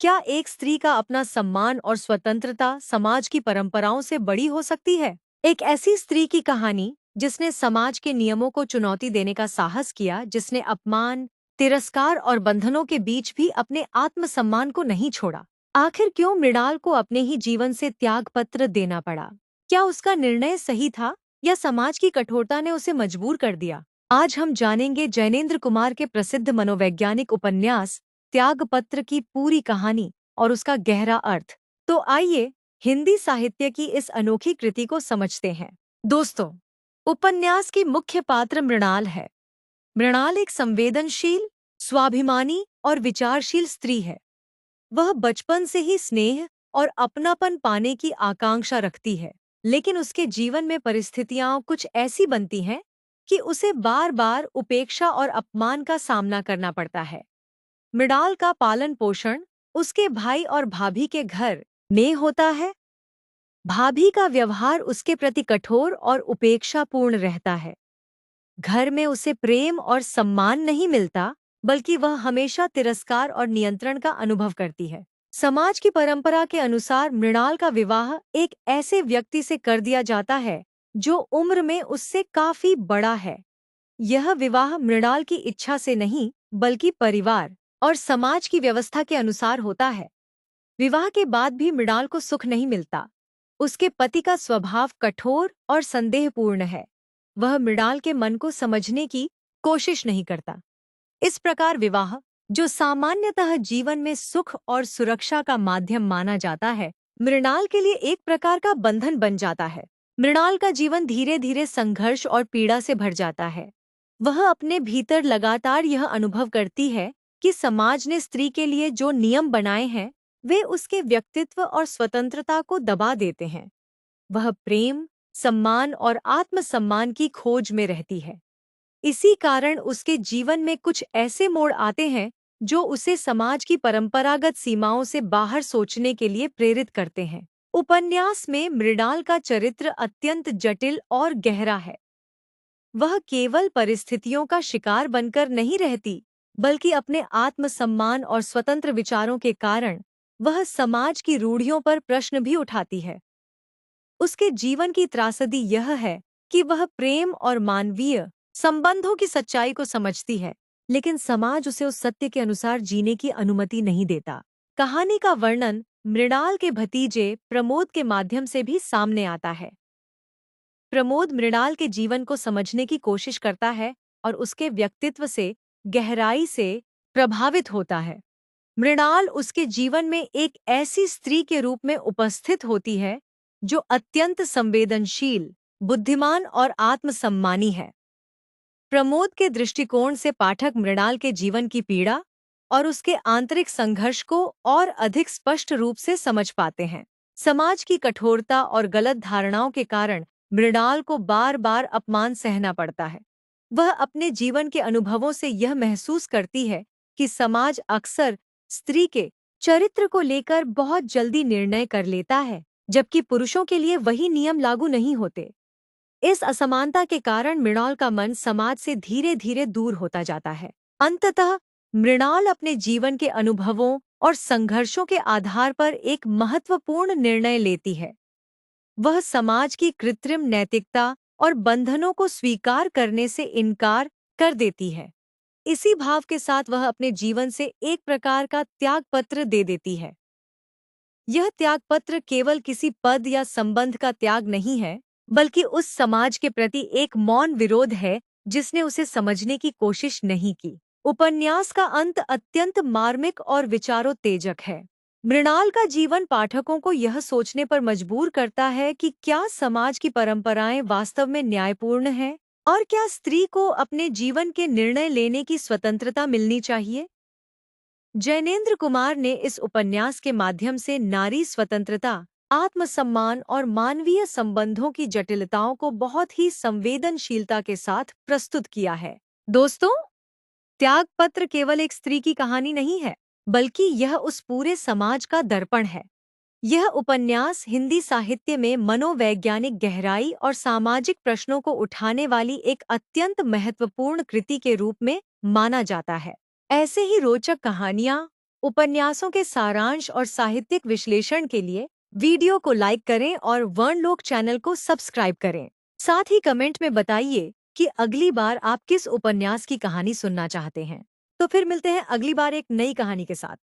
क्या एक स्त्री का अपना सम्मान और स्वतंत्रता समाज की परंपराओं से बड़ी हो सकती है? एक ऐसी स्त्री की कहानी जिसने समाज के नियमों को चुनौती देने का साहस किया, जिसने अपमान, तिरस्कार और बंधनों के बीच भी अपने आत्मसम्मान को नहीं छोड़ा। आखिर क्यों मृणाल को अपने ही जीवन से त्यागपत्र देना पड़ा? क्या उसका निर्णय सही था या समाज की कठोरता ने उसे मजबूर कर दिया? आज हम जानेंगे जैनेंद्र कुमार के प्रसिद्ध मनोवैज्ञानिक उपन्यास त्यागपत्र की पूरी कहानी और उसका गहरा अर्थ। तो आइए हिंदी साहित्य की इस अनोखी कृति को समझते हैं। दोस्तों, उपन्यास की मुख्य पात्र मृणाल है। मृणाल एक संवेदनशील, स्वाभिमानी और विचारशील स्त्री है। वह बचपन से ही स्नेह और अपनापन पाने की आकांक्षा रखती है, लेकिन उसके जीवन में परिस्थितियां कुछ ऐसी बनती हैं कि उसे बार बार उपेक्षा और अपमान का सामना करना पड़ता है। मृणाल का पालन पोषण उसके भाई और भाभी के घर में होता है। भाभी का व्यवहार उसके प्रति कठोर और उपेक्षापूर्ण रहता है। घर में उसे प्रेम और सम्मान नहीं मिलता, बल्कि वह हमेशा तिरस्कार और नियंत्रण का अनुभव करती है। समाज की परंपरा के अनुसार मृणाल का विवाह एक ऐसे व्यक्ति से कर दिया जाता है जो उम्र में उससे काफी बड़ा है। यह विवाह मृणाल की इच्छा से नहीं, बल्कि परिवार और समाज की व्यवस्था के अनुसार होता है। विवाह के बाद भी मृणाल को सुख नहीं मिलता। उसके पति का स्वभाव कठोर और संदेहपूर्ण है। वह मृणाल के मन को समझने की कोशिश नहीं करता। इस प्रकार विवाह, जो सामान्यतः जीवन में सुख और सुरक्षा का माध्यम माना जाता है, मृणाल के लिए एक प्रकार का बंधन बन जाता है। मृणाल का जीवन धीरे धीरे संघर्ष और पीड़ा से भर जाता है। वह अपने भीतर लगातार यह अनुभव करती है कि समाज ने स्त्री के लिए जो नियम बनाए हैं, वे उसके व्यक्तित्व और स्वतंत्रता को दबा देते हैं। वह प्रेम, सम्मान और आत्मसम्मान की खोज में रहती है। इसी कारण उसके जीवन में कुछ ऐसे मोड़ आते हैं जो उसे समाज की परंपरागत सीमाओं से बाहर सोचने के लिए प्रेरित करते हैं। उपन्यास में मृणाल का चरित्र अत्यंत जटिल और गहरा है। वह केवल परिस्थितियों का शिकार बनकर नहीं रहती, बल्कि अपने आत्मसम्मान और स्वतंत्र विचारों के कारण वह समाज की रूढ़ियों पर प्रश्न भी उठाती है। उसके जीवन की त्रासदी यह है कि वह प्रेम और मानवीय संबंधों की सच्चाई को समझती है, लेकिन समाज उसे उस सत्य के अनुसार जीने की अनुमति नहीं देता। कहानी का वर्णन मृणाल के भतीजे प्रमोद के माध्यम से भी सामने आता है। प्रमोद मृणाल के जीवन को समझने की कोशिश करता है और उसके व्यक्तित्व से गहराई से प्रभावित होता है। मृणाल उसके जीवन में एक ऐसी स्त्री के रूप में उपस्थित होती है जो अत्यंत संवेदनशील, बुद्धिमान और आत्मसम्मानी है। प्रमोद के दृष्टिकोण से पाठक मृणाल के जीवन की पीड़ा और उसके आंतरिक संघर्ष को और अधिक स्पष्ट रूप से समझ पाते हैं। समाज की कठोरता और गलत धारणाओं के कारण मृणाल को बार बार अपमान सहना पड़ता है। वह अपने जीवन के अनुभवों से यह महसूस करती है कि समाज अक्सर स्त्री के चरित्र को लेकर बहुत जल्दी निर्णय कर लेता है, जबकि पुरुषों के लिए वही नियम लागू नहीं होते। इस असमानता के कारण मृणाल का मन समाज से धीरे धीरे दूर होता जाता है। अंततः मृणाल अपने जीवन के अनुभवों और संघर्षों के आधार पर एक महत्वपूर्ण निर्णय लेती है। वह समाज की कृत्रिम नैतिकता और बंधनों को स्वीकार करने से इनकार कर देती है। इसी भाव के साथ वह अपने जीवन से एक प्रकार का त्यागपत्र दे देती है। यह त्यागपत्र केवल किसी पद या संबंध का त्याग नहीं है, बल्कि उस समाज के प्रति एक मौन विरोध है जिसने उसे समझने की कोशिश नहीं की। उपन्यास का अंत अत्यंत मार्मिक और विचारोत्तेजक है। मृणाल का जीवन पाठकों को यह सोचने पर मजबूर करता है कि क्या समाज की परंपराएं वास्तव में न्यायपूर्ण हैं, और क्या स्त्री को अपने जीवन के निर्णय लेने की स्वतंत्रता मिलनी चाहिए। जैनेंद्र कुमार ने इस उपन्यास के माध्यम से नारी स्वतंत्रता, आत्मसम्मान और मानवीय संबंधों की जटिलताओं को बहुत ही संवेदनशीलता के साथ प्रस्तुत किया है। दोस्तों, त्यागपत्र केवल एक स्त्री की कहानी नहीं है, बल्कि यह उस पूरे समाज का दर्पण है। यह उपन्यास हिंदी साहित्य में मनोवैज्ञानिक गहराई और सामाजिक प्रश्नों को उठाने वाली एक अत्यंत महत्वपूर्ण कृति के रूप में माना जाता है। ऐसे ही रोचक कहानियाँ, उपन्यासों के सारांश और साहित्यिक विश्लेषण के लिए वीडियो को लाइक करें और वर्णलोक चैनल को सब्सक्राइब करें। साथ ही कमेंट में बताइए कि अगली बार आप किस उपन्यास की कहानी सुनना चाहते हैं। तो फिर मिलते हैं अगली बार एक नई कहानी के साथ।